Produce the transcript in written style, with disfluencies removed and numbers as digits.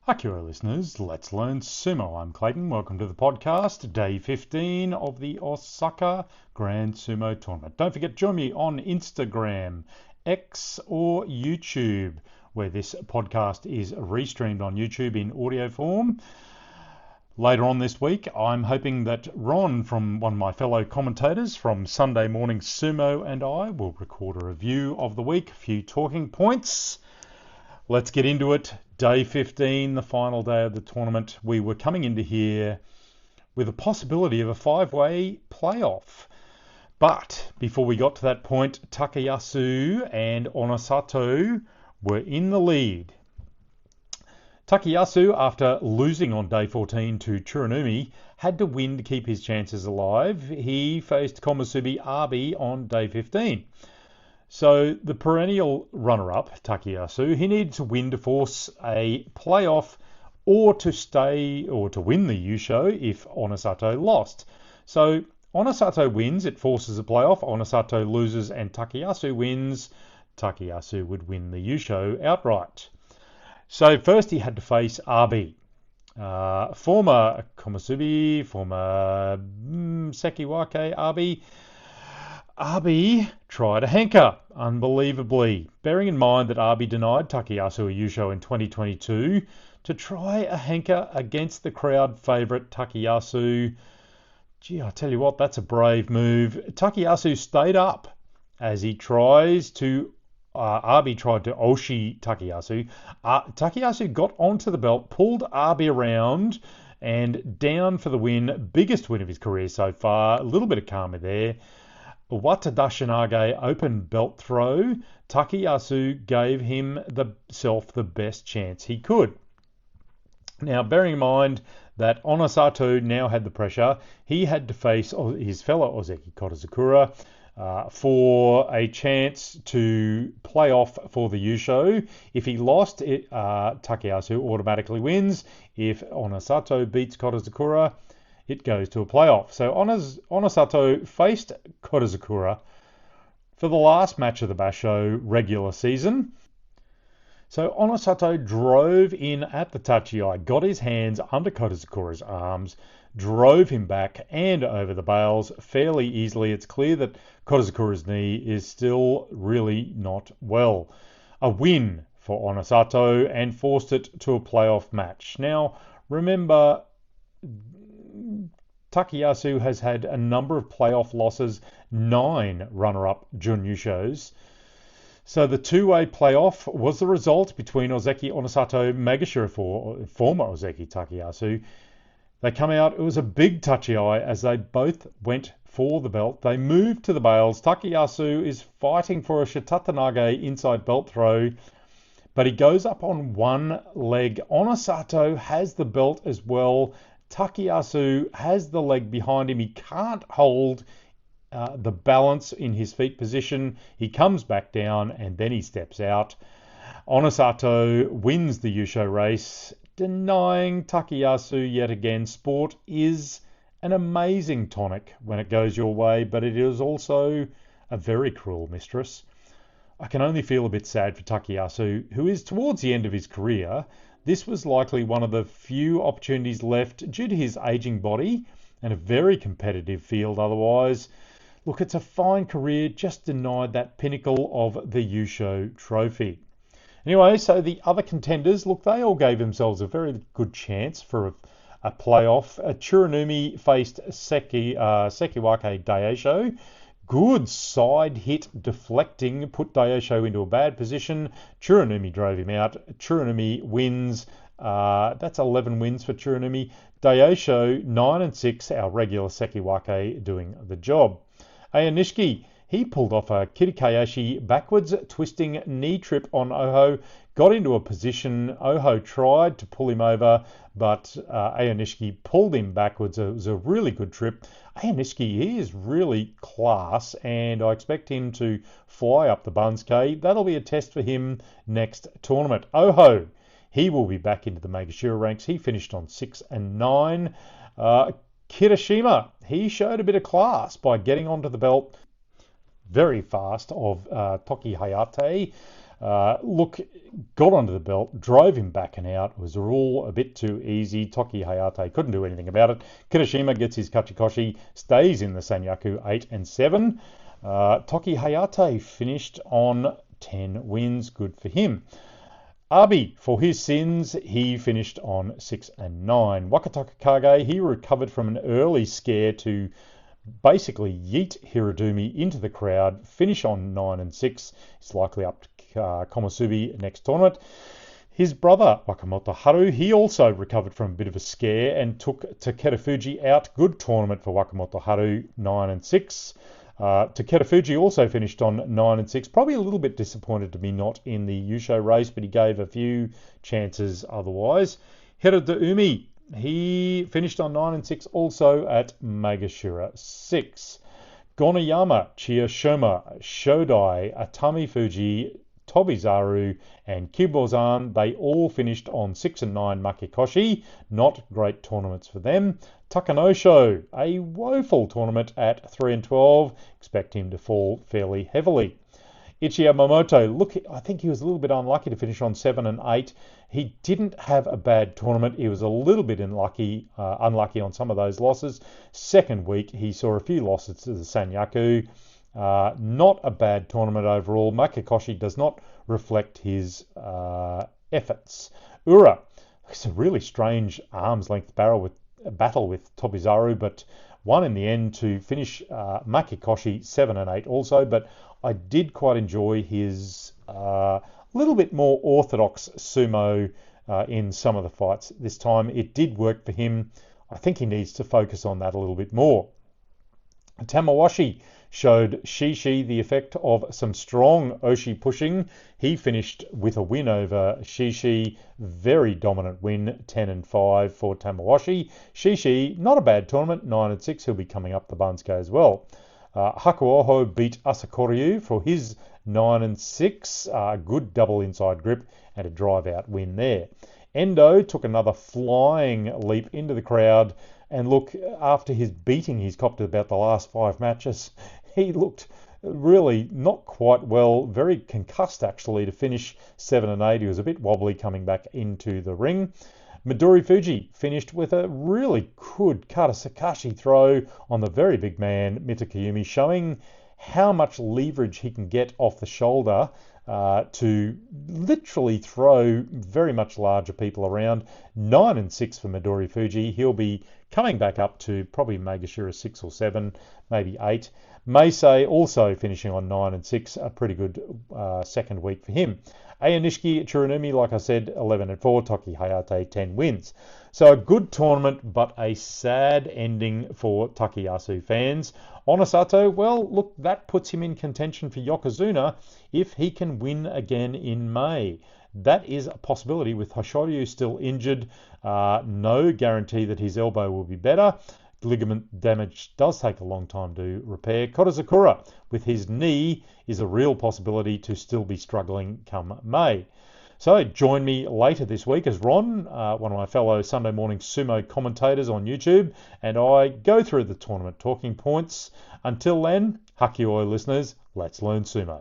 Akira listeners, let's learn sumo. I'm Clayton. Welcome to the podcast, day 15 of the Osaka Grand Sumo Tournament. Don't forget to join me on Instagram, X or YouTube, where this podcast is restreamed on YouTube in audio form. Later on this week, I'm hoping that Ron, from one of my fellow commentators from Sunday Morning Sumo, and I will record a review of the week, a few talking points. Let's get into it. Day 15, the final day of the tournament. We were coming into here with a possibility of a five-way playoff. But before we got to that point, Takayasu and Onosato were in the lead. Takayasu, after losing on day 14 to Tsurunomi, had to win to keep his chances alive. He faced Komusubi Abi on day 15. So the perennial runner-up, Takayasu, he needed to win to force a playoff or to stay or to win the Yusho if Onosato lost. So Onosato wins, it forces a playoff. Onosato loses and Takayasu wins. Takayasu would win the Yusho outright. So first he had to face Abi. Former Komusubi, former Sekiwake Abi. Abi tried a hanker, unbelievably, bearing in mind that Abi denied Takayasu a Yusho in 2022 to try a hanker against the crowd favourite Takayasu. Gee, I tell you what, that's a brave move. Takayasu stayed up as he tries to... Abi tried to Oshi Takayasu. Takayasu got onto the belt, pulled Abi around and down for the win. Biggest win of his career so far. A little bit of karma there. Watadashinage open belt throw. Takayasu gave himself the best chance he could. Now, bearing in mind that Onosato now had the pressure, he had to face his fellow Ozeki Kotozukura for a chance to play off for the Yusho. If he lost, Takayasu automatically wins. If Onosato beats Kotozukura, it goes to a playoff. So Onosato faced Kotozukura for the last match of the Basho regular season. So Onosato drove in at the tachiai, got his hands under Kotozukura's arms, drove him back and over the bales fairly easily. It's clear that Kotozukura's knee is still really not well. A win for Onosato and forced it to a playoff match. Now, remember, Takayasu has had a number of playoff losses, 9 runner-up Jun Yushos. So the two-way playoff was the result between Ozeki Onosato, Megashira for former Ozeki Takayasu. They come out, it was a big tachiai as they both went for the belt. They moved to the bales. Takayasu is fighting for a Shitatanage inside belt throw, but he goes up on one leg. Onosato has the belt as well. Takayasu has the leg behind him. He can't hold the balance in his feet position. He comes back down and then he steps out. Onosato wins the Yusho race, denying Takayasu yet again. Sport is an amazing tonic when it goes your way, but it is also a very cruel mistress. I can only feel a bit sad for Takayasu, who is towards the end of his career. This was likely one of the few opportunities left due to his ageing body and a very competitive field otherwise. Look, it's a fine career, just denied that pinnacle of the Yusho trophy. Anyway, so the other contenders, look, they all gave themselves a very good chance for a playoff. Tsurunomi faced Sekiwake Daisho. Good side hit deflecting, put Daisho into a bad position. Tsurunomi drove him out. Tsurunomi wins. That's 11 wins for Tsurunomi. Daisho 9-6, our regular Sekiwake doing the job. Aya Nishiki, he pulled off a Kirikaeshi backwards twisting knee trip on Oho, got into a position. Oho tried to pull him over, but Aya Nishiki pulled him backwards. It was a really good trip. Aya Nishiki, he is really class, and I expect him to fly up the Bunskei. That'll be a test for him next tournament. Oho, he will be back into the Megashira ranks. He finished on 6 and 9. Kirishima, he showed a bit of class by getting onto the belt very fast of Toki Hayate. Look, got onto the belt, drove him back and out. It was all a bit too easy. Toki Hayate couldn't do anything about it. Kirishima gets his Kachikoshi, stays in the Sanyaku 8 and 7. Toki Hayate finished on 10 wins. Good for him. Abi, for his sins, he finished on 6 and 9. Wakataka Kage, he recovered from an early scare to basically yeet Hiradumi into the crowd, finish on 9 and 6. He's likely up to Komusubi next tournament. His brother, Wakamoto Haru, he also recovered from a bit of a scare and took Takeda Fuji out. Good tournament for Wakamoto Haru, 9 and 6. Takeda Fuji also finished on 9 and 6. Probably a little bit disappointed to be not in the Yusho race, but he gave a few chances otherwise. Hirada Umi, he finished on 9 and 6 also at Megashira 6. Gonayama, Chiyoshima, Shodai, Atami Fuji, Tobizaru and Kibozan, they all finished on 6 and 9 Makikoshi. Not great tournaments for them. Takanosho, a woeful tournament at 3 and 12. Expect him to fall fairly heavily. Ichi Yamamoto, look, I think he was a little bit unlucky to finish on 7 and 8. He didn't have a bad tournament. He was a little bit unlucky on some of those losses. Second week, he saw a few losses to the Sanyaku. Not a bad tournament overall. Makikoshi does not reflect his efforts. Ura, it's a really strange arm's length battle with Tobizaru, but won in the end to finish Makikoshi 7 and 8 also. But I did quite enjoy his little bit more orthodox sumo in some of the fights this time. It did work for him. I think he needs to focus on that a little bit more. Tamawashi showed Shishi the effect of some strong Oshi pushing. He finished with a win over Shishi. Very dominant win, 10 and 5 for Tamawashi. Shishi, not a bad tournament, 9 and 6. He'll be coming up the Bansuke as well. Hakuoho beat Asakoryu for his 9 and 6. Good double inside grip and a drive out win there. Endo took another flying leap into the crowd. And look, after his beating he's copped about the last 5 matches, he looked really not quite well, very concussed actually to finish 7 and 8. He was a bit wobbly coming back into the ring. Midori Fuji finished with a really good Katasakashi throw on the very big man Mitokayumi, showing how much leverage he can get off the shoulder to literally throw very much larger people around. 9 and 6 for Midori Fuji. He'll be coming back up to probably Megashira 6 or 7, maybe 8. Meisei also finishing on 9 and 6, a pretty good second week for him. Ayanishiki Tsurunumi, like I said, 11 and 4. Toki Hayate, 10 wins. So a good tournament, but a sad ending for Takayasu fans. Onosato, well, look, that puts him in contention for Yokozuna if he can win again in May. That is a possibility with Hoshoryu still injured. No guarantee that his elbow will be better. Ligament damage does take a long time to repair. Kotozakura, with his knee, is a real possibility to still be struggling come May. So join me later this week as Ron, one of my fellow Sunday morning sumo commentators on YouTube, and I go through the tournament talking points. Until then, Hakioi listeners, let's learn sumo.